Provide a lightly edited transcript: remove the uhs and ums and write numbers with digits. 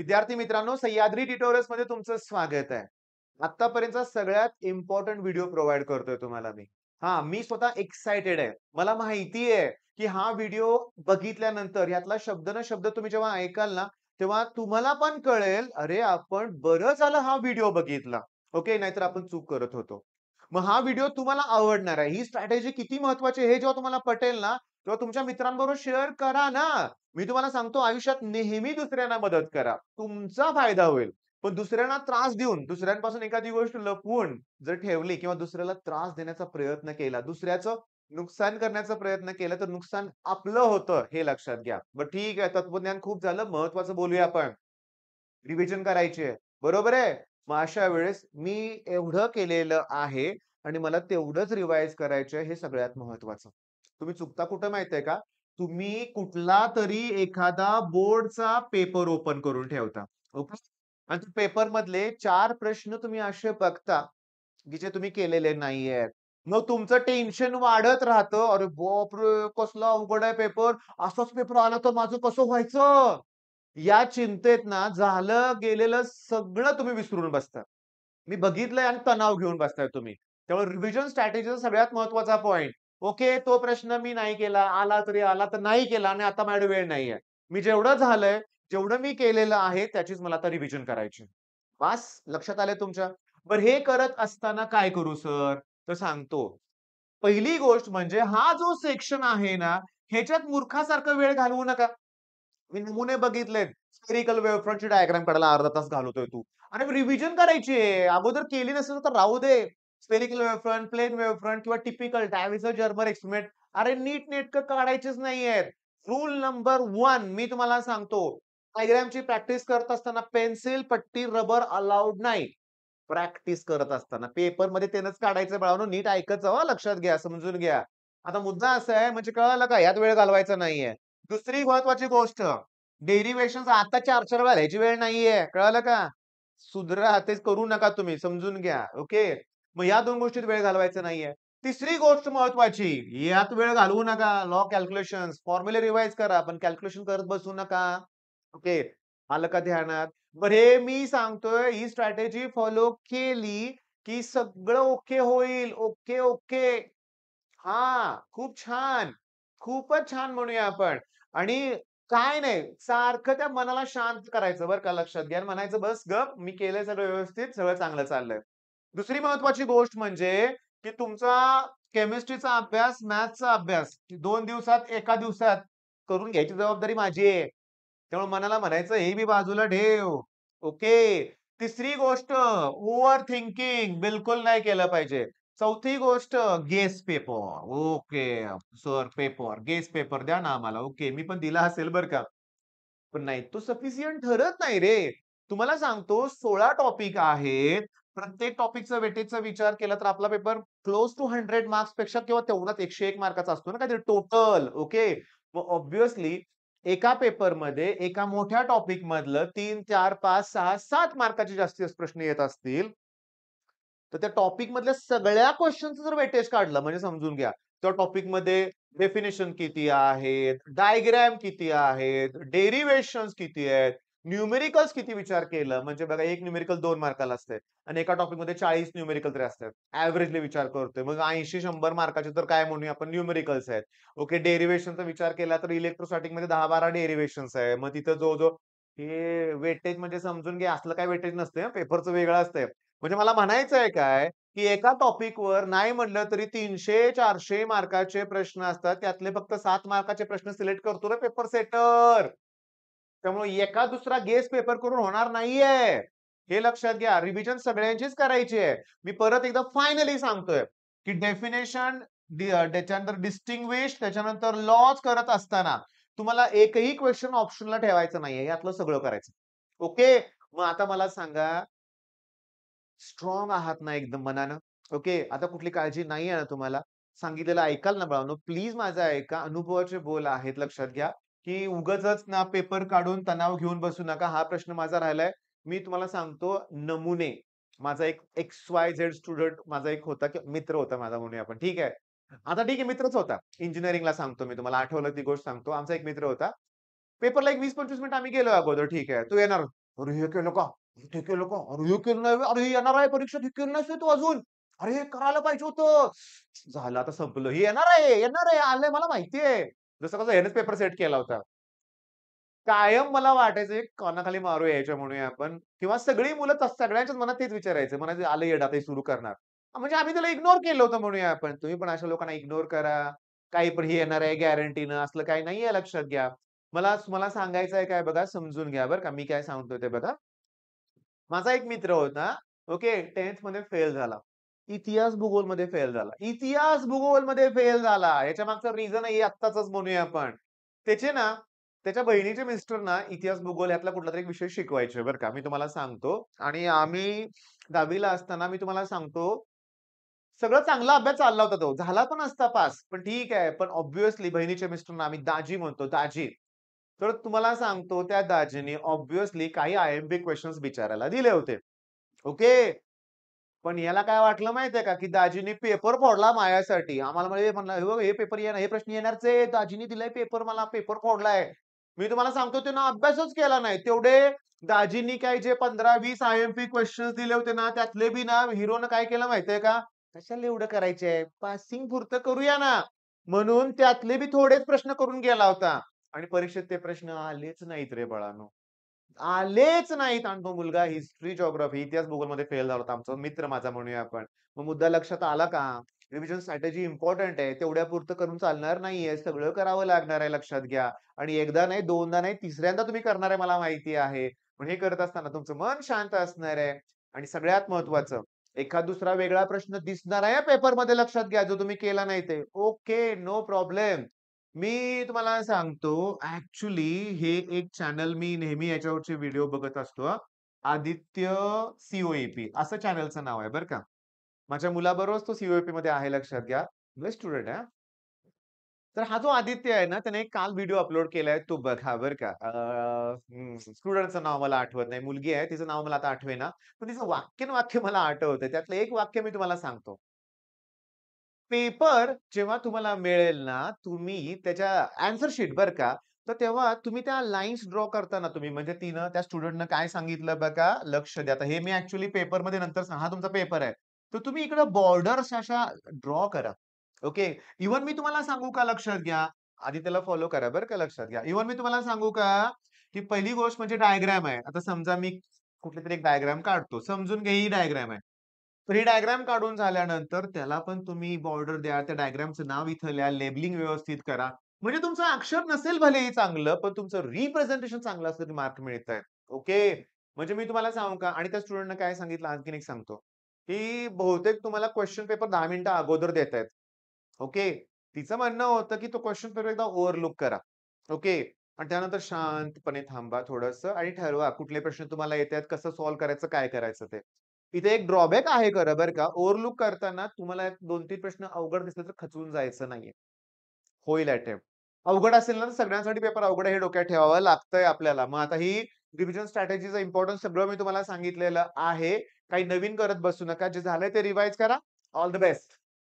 विद्यार्थी मित्रांनो, सह्याद्री ट्युटोरियल्स मध्ये तुमचं स्वागत आहे. आत्तापर्यंतचा सगळ्यात इम्पोर्टंट व्हिडिओ प्रोव्हाईड करतोय तुम्हाला मी. हां, मी स्वतः एक्साइटेड आहे. मला माहिती आहे, की हा व्हिडिओ बघितल्यानंतर यातला शब्द ना शब्द तुम्ही जेव्हा ऐकाल ना, तेव्हा तुम्हाला पण कळेल, अरे आपण बरं झालं हा व्हिडिओ बघितला. ओके, नाहीतर आपण चूक करत होतो. मग हा व्हिडिओ तुम्हाला आवडणार आहे. ही स्ट्रॅटेजी किती महत्त्वाची आहे हे जेव्हा तुम्हाला पटेल ना, तेव्हा तुमच्या मित्रांबरोबर शेअर करा ना. मी तुम्हाला सांगतो आयुष्यात नेहमी दुसऱ्यांना मदत करा. तुमचा फायदा होईल. पण दुसऱ्यांना त्रास देऊन, दुसऱ्यांपासून एखादी गोष्ट लपवून जर ठेवली किंवा दुसऱ्याला त्रास देण्याचा प्रयत्न केला, दुसऱ्याचं नुकसान करण्याचा प्रयत्न केला, तर नुकसान आपलं होतं हे लक्षात घ्या. बरं ठीक आहे, तत्वज्ञान खूप झालं. महत्त्वाचं बोलूया आपण. रिव्हिजन करायची आहे. बरोबर आहे? मग अशा वेळेस मी एवढं केलेलं आहे आणि मला तेवढंच रिवाईज करायचं आहे, हे सगळ्यात महत्त्वाचं. तुम्ही चुकता कुठं माहिती का? तुम्ही कुठलातरी एखादा बोर्डचा पेपर ओपन करून ठेवता. ओके. आणि त्या पेपरमधले 4 प्रश्न तुम्ही असे बघता, की जे तुम्ही केलेले नाहीयेत. मग तुमचं टेन्शन वाढत राहतं. अरे बापरे! कसला अवघड आहे पेपर. असाच पेपर आला तर माझं कसं व्हायचं? या चिंतेत ना झालं गेलेलं सगळं तुम्ही विसरून बसता. मी बघितलंय आणि तणाव घेऊन बसताय तुम्ही. त्यामुळे रिव्हिजन स्ट्रॅटेजीचा सगळ्यात महत्त्वाचा पॉइंट. ओके, तो प्रश्न मी नाही केला, आला तरी आला तर नाही केला आणि आता माझ्याकडे वेळ नाहीये. मी जेवढं झालंय, जेवढं मी केलेलं आहे त्याचीच मला आता रिव्हिजन करायची. बास लक्षात आलंय तुमच्या? बरं हे करत असताना काय करू सर? तर सांगतो. पहिली गोष्ट म्हणजे हा जो सेक्शन आहे ना, ह्याच्यात मूर्खासारखा वेळ घालवू नका. मी नमुने बघितलेत. स्फेरिकल वेव्हफ्रंटची डायग्राम काढायला अर्धा तास घालवतोय तू. अरे रिव्हिजन करायची आहे. अगोदर केली नसेल तर राहू दे. स्फेरिकल वेव्हफ्रंट, प्लेन वेव्हफ्रंट किंवा टिपिकल डायव्हिजन जर्मर एक्सपेरिमेंट अरे नीटनेटकं काढायचेच नाहीयेत. रूल नंबर 1 मी तुम्हाला सांगतो. डायग्रामची प्रॅक्टिस करत असताना पेन्सिल, पट्टी, रबर अलाउड नाही. प्रॅक्टिस करत असताना. पेपरमध्ये तेनच काढायचं बाळांनो. नीट ऐकत जावा, लक्षात घ्या, समजून घ्या. आता मुद्दा असा आहे म्हणजे कळालं का? यात वेळ घालवायचा नाहीये. दुसरी महत्वाची गोष्ट, डेरिव्हेशन्स आता 4-4 वेळा लिहायची वेळ नाहीये. कळालं का? सुधरा, तेच करू नका तुम्ही, समजून घ्या. ओके. मग या 2 गोष्टीत वेळ घालवायचा नाहीये. तिसरी गोष्ट महत्वाची, यात वेळ घालवू नका. लॉ कॅल्क्युलेशन्स, फॉर्म्युले रिवाईज करा, पण कॅल्क्युलेशन करत बसू नका. ओके. आलं का ध्यानात? बरं हे मी सांगतोय ही स्ट्रॅटेजी फॉलो केली, की सगळं ओके होईल. Okay, okay. हां, खूप छान. खूपच छान म्हणूया आपण. आणि काय नाही, सारखं त्या मनाला शांत करायचं बरं का लक्षात घ्या आणि म्हणायचं, "बस गप, मी केलंय सगळं व्यवस्थित, सगळं चांगलं चाललंय." दुसरी महत्त्वाची गोष्ट म्हणजे, की तुमचा केमिस्ट्रीचा अभ्यास, मॅथ्सचा अभ्यास 2 दिवसात, एका दिवसात करून घ्यायची जबाबदारी माझी आहे. त्यामुळे मनाला म्हणायचं, "हे बी बाजूला ठेव." ओके. तिसरी गोष्ट ओव्हर थिंकिंग बिलकुल नाही केलं पाहिजे. चौथी गोष्ट guess paper. Okay. Sir paper, guess paper द्या ना आम्हाला. ओके. मी पण दिला असेल बरं का. पण नाही, तो सफिशियंट ठरत नाही रे. तुम्हाला सांगतो 16 टॉपिक आहेत. प्रत्येक टॉपिकचा वेटेजचा विचार केला तर आपला पेपर क्लोज टू 100 मार्क्सपेक्षा किंवा तेवढाच 101 मार्काचा असतो ना काहीतरी टोटल. ओके. मग ऑब्व्हियसली एका पेपरमध्ये एका मोठ्या टॉपिक मधलं 3, 4, 5, 6, 7 मार्काचे जास्तीत जास्त प्रश्न येत असतील, तर त्या टॉपिक मधल्या सगळ्या क्वेशनचं जर वेटेज काढलं म्हणजे समजून घ्या. त्या टॉपिकमध्ये डेफिनिशन किती आहेत, डायग्राम किती आहेत, डेरिव्हेशन्स किती आहेत, न्यूमेरिकल्स किती विचार केलं, म्हणजे बघा एक न्यूमेरिकल 2 मार्काला असते आणि एका टॉपिकमध्ये 40 न्यूमेरिकल तरी असतात. एव्हरेजली विचार करतोय. मग 80-100 मार्काचे तर काय म्हणूया आपण न्यूमेरिकल्स आहेत. ओके, डेरिव्हेशनचा विचार केला तर इलेक्ट्रोस्टॅटिकमध्ये 10-12 डेरिव्हेशन्स आहे. मग तिथं जवळ हे वेटेज म्हणजे समजून घ्या असलं काही वेटेज नसते पेपरचं वेगळं असतंय. म्हणजे मला म्हणायचंय काय, की एका टॉपिकवर नाही म्हटलं तरी 300-400 मार्काचे प्रश्न असतात. त्यातले फक्त 7 मार्काचे प्रश्न सिलेक्ट करतो रे पेपर सेटर. त्यामुळे एका दुसरा गेस पेपर करून होणार नाहीये. हे लक्षात घ्या. रिव्हिजन सगळ्यांचीच करायची आहे. मी परत एकदा फायनली सांगतोय, की डेफिनेशन त्याच्यानंतर डिस्टिंग्विश त्याच्यानंतर लॉज करत असताना तुम्हाला एकही क्वेशन ऑप्शनला ठेवायचं नाहीये. यातलं सगळं करायचं. ओके. मग आता मला सांगा स्ट्रॉंग आहात ना एकदम मनानं? ओके. आता कुठली काळजी नाहीये ना तुम्हाला? सांगितलेलं ऐकाल ना बाळांनो? प्लीज माझं ऐका. अनुभवाचे बोल आहेत लक्षात घ्या, की उगाचच ना पेपर काढून तणाव घेऊन बसू नका. हा प्रश्न माझा राहिलाय. मी तुम्हाला सांगतो नमुने. माझा एक XYZ स्टुडंट माझा एक होता किंवा मित्र होता माझा म्हणूया आपण. ठीक आहे. आता ठीक आहे मित्रच होता. इंजिनिअरिंगला सांगतो मी तुम्हाला आठवलं ती गोष्ट सांगतो. आमचा एक मित्र होता. पेपरला एक 20-25 मिनिटं आम्ही गेलो अगोदर ठीक आहे. तो येणार. "अरे हे केलं का? ते केलं का? अरे हे केलं नाही व्हय? अरे हे येणार आहे परीक्षेत, हे केलं नाहीस व्हय तू अजून? अरे हे करायला पाहिजे होतं." झालं आता संपलं. "हे येणार आहे, आलंय मला माहिती आहे." जसं कसं ह्यानेच पेपर सेट केला होता. कायम मला वाटायचं एक कानाखाली मारू यायच्या म्हणूया आपण किंवा सगळी मुलं सगळ्यांच्याच मनात तेच विचारायचं. म्हणायचे, "आलं येड आता हे सुरू करणार." म्हणजे आम्ही त्याला इग्नोर केलं होतं म्हणूया आपण. तुम्ही पण अशा लोकांना इग्नोर करा. काही पण हे येणार आहे गॅरंटीनं असलं काही नाहीये लक्षात घ्या. मला सांगायचं आहे काय बघा समजून घ्या बरं का. मी काय सांगतोय ते बघा. माझा एक मित्र होता. ओके. 10th मध्ये फेल झाला. इतिहास, भूगोलमध्ये फेल झाला. इतिहास, भूगोलमध्ये फेल झाला. याच्या मागचं रिझन आहे आत्ताचंच म्हणूया आपण. त्याचे ना, त्याच्या बहिणीचे मिस्टर ना, इतिहास, भूगोल यातला कुठलातरी एक विषय शिकवायचे बरं का. मी तुम्हाला सांगतो आणि आम्ही 10वी ला असताना मी तुम्हाला सांगतो, सगळं चांगला अभ्यास चालला होता तो. झाला पण असता पास. पण ठीक आहे. पण ऑब्व्हियसली बहिणीच्या मिस्टरांना आम्ही दाजी म्हणतो, दाजी. तर तुम्हाला सांगतो त्या दाजीनी ऑब्व्हियसली काही आय-एम-पी क्वेशन्स विचारायला दिले होते. ओके. पण याला काय वाटलं माहितीये का, की दाजीनी पेपर फोडला माझ्यासाठी. आम्हाला म्हणजे म्हणला, "हे बघ हे पेपर येणार हे प्रश्न येणारच आहे. दाजीनी दिलाय पेपर मला, पेपर फोडलाय." मी तुम्हाला सांगतो त्यानं अभ्यासच केला नाही. तेवढे दाजींनी काय जे 15-20 आय-एम-पी क्वेशन्स दिले होते ना, त्यातले बी ना हिरोनं काय केलं माहितीये का? कशाला एवढं करायचंय? पासिंग पुरतं करूया ना. म्हणून त्यातले बी थोडेच प्रश्न करून गेला होता. आणि परीक्षेत ते प्रश्न आलेच नाहीत रे बाळांनो. आलेच नाहीत आणि तो मुलगा हिस्ट्री, जिओग्राफी, इतिहास, भूगोलमध्ये फेल झाला होता. आमचा मित्र माझा म्हणूया आपण. मग मुद्दा लक्षात आला का? रिव्हिजन स्ट्रॅटेजी इम्पोर्टंट आहे. तेवढ्यापुरतं करून चालणार नाहीये. सगळं करावं लागणार आहे लक्षात घ्या. आणि एकदा नाही, दोनदा नाही, तिसऱ्यांदा तुम्ही करणार आहे मला माहिती आहे. पण हे करत असताना तुमचं मन शांत असणार आहे. आणि सगळ्यात महत्त्वाचं, एखाद दुसरा वेगळा प्रश्न दिसणार आहे पेपरमध्ये लक्षात घ्या, जो तुम्ही केला नाही ते. Okay, no problem. मी तुम्हाला सांगतो ॲक्चुअली हे एक चॅनल मी नेहमी याच्यावरचे व्हिडिओ बघत असतो हां. आदित्य सी असं चॅनलचं नाव आहे बरं का. माझ्या मुलाबरोबरच तो सी-ओ-ए-पीमध्ये आहे लक्षात घ्या. बेस्ट स्टुडंट आहे हां. तर हा जो आदित्य आहे ना, त्याने एक काल व्हिडिओ अपलोड केलाय तो बघा बरं का. स्टुडंटचं नाव मला आठवत नाही. मुलगी आहे तिचं नाव मला आता आठवेना. पण तिचं वाक्य मला आठवतंय. त्यातलं एक वाक्य मी तुम्हाला सांगतो. पेपर जेव्हा तुम्हाला मिळेल ना, तुम्ही त्याच्या आन्सर शीट बरं का, तर तेव्हा तुम्ही त्या लाईन्स ड्रॉ करताना तुम्ही म्हणजे तिनं त्या स्टुडंटनं काय सांगितलं बघा, लक्ष द्या. आता हे मी ॲक्चुअली पेपरमध्ये नंतर हा तुमचा पेपर आहे. तर तुम्ही इकडं बॉर्डर्स अशा ड्रॉ करा. ओके. इव्हन मी तुम्हाला सांगू का लक्षात घ्या, आधी त्याला फॉलो करा बरं का लक्षात घ्या. इव्हन मी तुम्हाला सांगू का, की पहिली गोष्ट म्हणजे डायग्राम आहे. आता समजा मी कुठलीतरी एक डायग्राम काढतो. समजून घ्या ही डायग्राम आहे. तर ही डायग्राम काढून झाल्यानंतर त्याला पण तुम्ही बॉर्डर द्या. त्या डायग्रामचं नाव इथं लिहा, लेबलिंग व्यवस्थित करा. म्हणजे तुमचं अक्षर नसेल भलेही चांगलं, पण तुमचं रिप्रेझेंटेशन चांगलं असलं, तरी मार्क मिळतायत. ओके. म्हणजे मी तुम्हाला सांगू का आणि त्या स्टुडंटनं काय सांगितलं आणखीन एक सांगतो, की बहुतेक तुम्हाला क्वेशन पेपर 10 मिनिटं अगोदर देतायत. ओके. तिचं म्हणणं होतं, की तो क्वेशन पेपर एकदा ओव्हरलूक करा. ओके. आणि त्यानंतर शांतपणे थांबा थोडंसं आणि ठरवा कुठले प्रश्न तुम्हाला येतायत, कसं सॉल्व्ह करायचं, काय करायचं ते. इथे एक ड्रॉबॅक आहे खरं बरं का. ओव्हरलूक करताना तुम्हाला 2-3 प्रश्न अवघड दिसले तर खचून जायचं नाहीये. होईल अटेम्प्ट. अवघड असेल ना, तर सगळ्यांसाठी पेपर अवघड आहे हे डोक्यात ठेवावं लागतंय आपल्याला. मग आता ही रिव्हिजन स्ट्रॅटेजीचं इम्पोर्टन्स सगळं मी तुम्हाला सांगितलेलं आहे. काही नवीन करत बसू नका. जे झालंय ते रिवाईज करा. All the best.